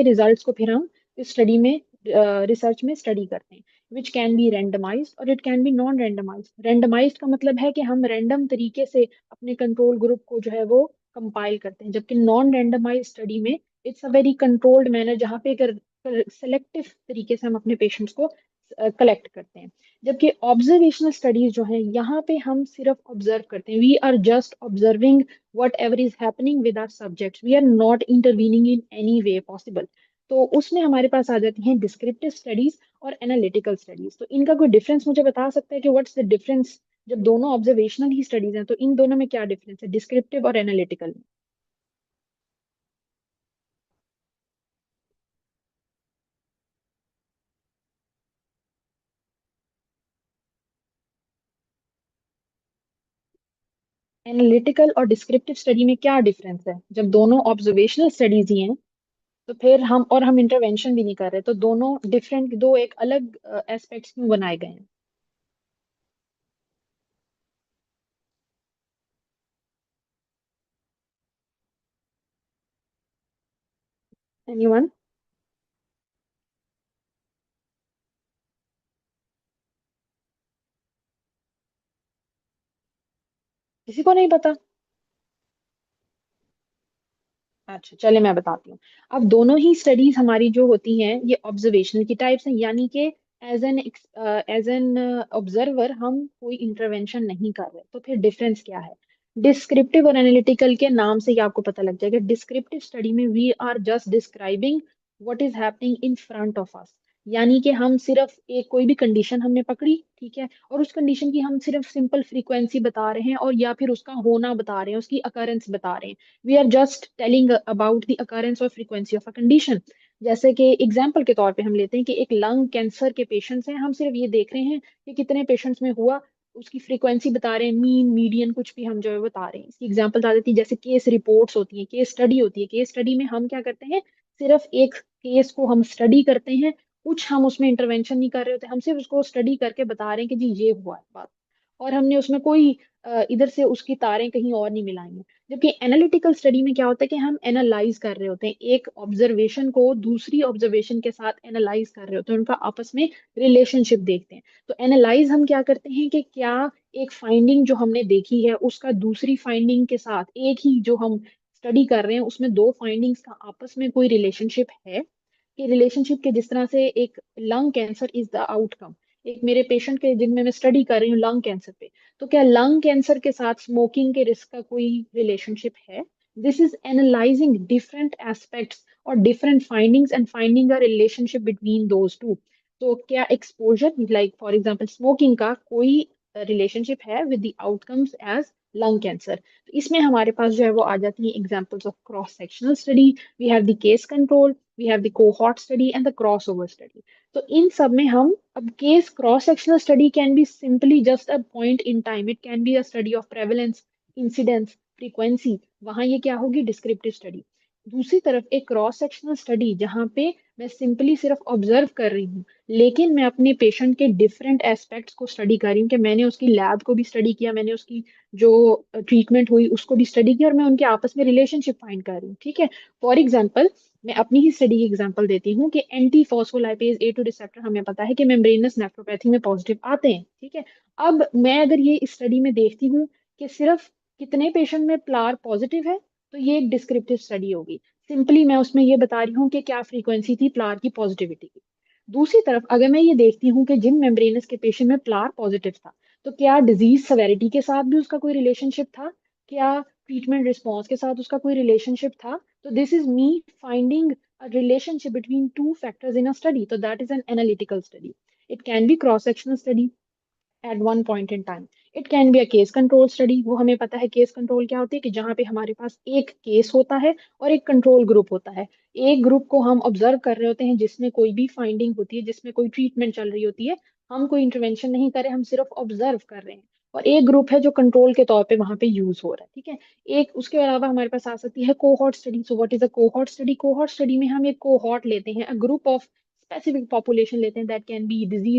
Results को फिर हम इस स्टडी में रिसर्च में स्टडी करते हैं, विच कैन बी रेंडमाइज्ड और it can B non randomised. Randomised का मतलब है कि हम रैंडम तरीके से अपने कंट्रोल ग्रुप को जो है वो कंपाइल करते हैं, जबकि नॉन रेंडमाइज्ड स्टडी में it's a very controlled manner, जहाँ पे एक सेलेक्टिव तरीके से हम अपने पेशेंट्स को कलेक्ट करते हैं। जबकि ऑब्जर्वेशनल स्टडीज जो है, यहाँ पे हम सिर्फ ऑब्जर्व करते हैं, we are just observing whatever is happening with our subject, we are not intervening in any way possible. तो उसमें हमारे पास आ जाती हैं डिस्क्रिप्टिव स्टडीज और एनालिटिकल स्टडीज। तो इनका कोई डिफरेंस मुझे बता सकता है कि व्हाट्स द डिफरेंस, जब दोनों ऑब्जर्वेशनल ही स्टडीज हैं तो इन दोनों में क्या डिफरेंस है, डिस्क्रिप्टिव और एनालिटिकल में? एनालिटिकल और डिस्क्रिप्टिव स्टडी में क्या डिफरेंस है, जब दोनों ऑब्जर्वेशनल स्टडीज ही हैं? तो फिर हम इंटरवेंशन भी नहीं कर रहे, तो दोनों डिफरेंट, दो एक अलग एस्पेक्ट्स क्यों बनाए गए हैं? एनीवन? किसी को नहीं पता? अच्छा, चले मैं बताती हूँ। अब दोनों ही स्टडीज हमारी जो होती हैं ये ऑब्जर्वेशनल की टाइप्स हैं, यानी कि एज एन ऑब्जर्वर हम कोई इंटरवेंशन नहीं कर रहे। तो फिर डिफरेंस क्या है? डिस्क्रिप्टिव और एनालिटिकल के नाम से ही आपको पता लग जाएगा। डिस्क्रिप्टिव स्टडी में we are just describing what is happening in front of us, यानी कि हम सिर्फ एक कोई भी कंडीशन हमने पकड़ी, ठीक है, और उस कंडीशन की हम सिर्फ सिंपल फ्रीक्वेंसी बता रहे हैं, और या फिर उसका होना बता रहे हैं, उसकी अकरेंस बता रहे हैं। We are just telling about the occurrence और फ्रीक्वेंसी ऑफ अ कंडीशन। जैसे कि एग्जाम्पल के तौर पे हम लेते हैं कि एक लंग कैंसर के पेशेंट्स हैं, हम सिर्फ ये देख रहे हैं कि कितने पेशेंट्स में हुआ, उसकी फ्रीक्वेंसी बता रहे हैं, मीन मीडियन कुछ भी हम जो है बता रहे हैं। इसकी एग्जाम्पल बता देती है, जैसे केस रिपोर्ट्स होती है, केस स्टडी होती है। केस स्टडी में हम क्या करते हैं, सिर्फ एक केस को हम स्टडी करते हैं, कुछ हम उसमें इंटरवेंशन नहीं कर रहे होते, हम सिर्फ उसको स्टडी करके बता रहे हैं कि जी ये हुआ है बात, और हमने उसमें कोई इधर से उसकी तारें कहीं और नहीं मिलाई हैं। जबकि एनालिटिकल स्टडी में क्या होता है कि हम एनालाइज कर रहे होते हैं, एक ऑब्जर्वेशन को दूसरी ऑब्जर्वेशन के साथ एनालाइज कर रहे होते हैं, उनका आपस में रिलेशनशिप देखते हैं। तो एनालाइज हम क्या करते हैं कि क्या एक फाइंडिंग जो हमने देखी है उसका दूसरी फाइंडिंग के साथ, एक ही जो हम स्टडी कर रहे हैं उसमें दो फाइंडिंग्स का आपस में कोई रिलेशनशिप है, कि रिलेशनशिप के जिस तरह से एक lung cancer is the outcome, एक मेरे पेशेंट के जिनमें मैं स्टडी कर रही हूँ लंग कैंसर पे, तो क्या लंग कैंसर के साथ स्मोकिंग के रिस्क का कोई रिलेशनशिप है? This is analysing different aspects और different findings and finding a relationship between those two. तो क्या exposure, like for example smoking का कोई रिलेशनशिप है with the outcomes as lung cancer? तो इसमें हमारे पास जो है वो आ जाती है examples of cross sectional study, we have the case control, we have the cohort study and the crossover study. तो इन सब में हम, अब case cross sectional study can be simply just a point in time, it can be a study of prevalence, incidence, frequency, वहां ये क्या होगी, डिस्क्रिप्टिव स्टडी। दूसरी तरफ एक क्रॉस सेक्शनल स्टडी जहाँ पे मैं सिंपली सिर्फ ऑब्जर्व कर रही हूँ, लेकिन मैं अपने पेशेंट के डिफरेंट एस्पेक्ट्स को स्टडी कर रही हूँ, कि मैंने उसकी लैब को भी स्टडी किया, मैंने उसकी जो ट्रीटमेंट हुई उसको भी स्टडी किया, और मैं उनके आपस में रिलेशनशिप फाइंड कर रही हूँ, ठीक है। फॉर एग्जाम्पल, मैं अपनी ही स्टडी की एग्जांपल देती हूँ कि एंटी फॉस्फोलाइपेज ए टू रिसेप्टर हमें पता है कि मेम्ब्रेनस नेफ्रोपैथी में पॉजिटिव आते हैं, ठीक है। अब मैं अगर ये स्टडी में देखती हूँ कि सिर्फ कितने पेशेंट में प्लार पॉजिटिव है, तो ये एक डिस्क्रिप्टिव स्टडी होगी। सिंपली मैं उसमें ये बता रही हूँ कि क्या फ्रीक्वेंसी थी प्लार की पॉजिटिविटी की। दूसरी तरफ अगर मैं ये देखती हूँ कि जिन मेम्ब्रेनस के पेशेंट में प्लार पॉजिटिव था, तो क्या डिजीज सेवेरिटी के साथ भी उसका कोई रिलेशनशिप था, क्या ट्रीटमेंट रिस्पॉन्स के साथ उसका कोई रिलेशनशिप था? So this is me finding a relationship between two factors in a study. So that is an analytical study. It can be cross-sectional study at one point in time. It can be a case control study. वो हमें पता है case control क्या होती है, कि जहाँ पे हमारे पास एक केस होता है और एक कंट्रोल ग्रुप होता है। एक ग्रुप को हम ऑब्जर्व कर रहे होते हैं जिसमें कोई भी फाइंडिंग होती है, जिसमें कोई ट्रीटमेंट चल रही होती है, हम कोई इंटरवेंशन नहीं कर रहे, हम सिर्फ ऑब्जर्व कर रहे हैं। और एक ग्रुप है जो कंट्रोल के तौर पे वहां पे यूज हो रहा है, ठीक है। एक उसके अलावा हमारे पास आ सकती है cohort study. So what is a cohort study? Cohort study में हम एक कोहॉर्ट लेते हैं, a group of specific population लेते हैं, दैट कैन बी डिजीज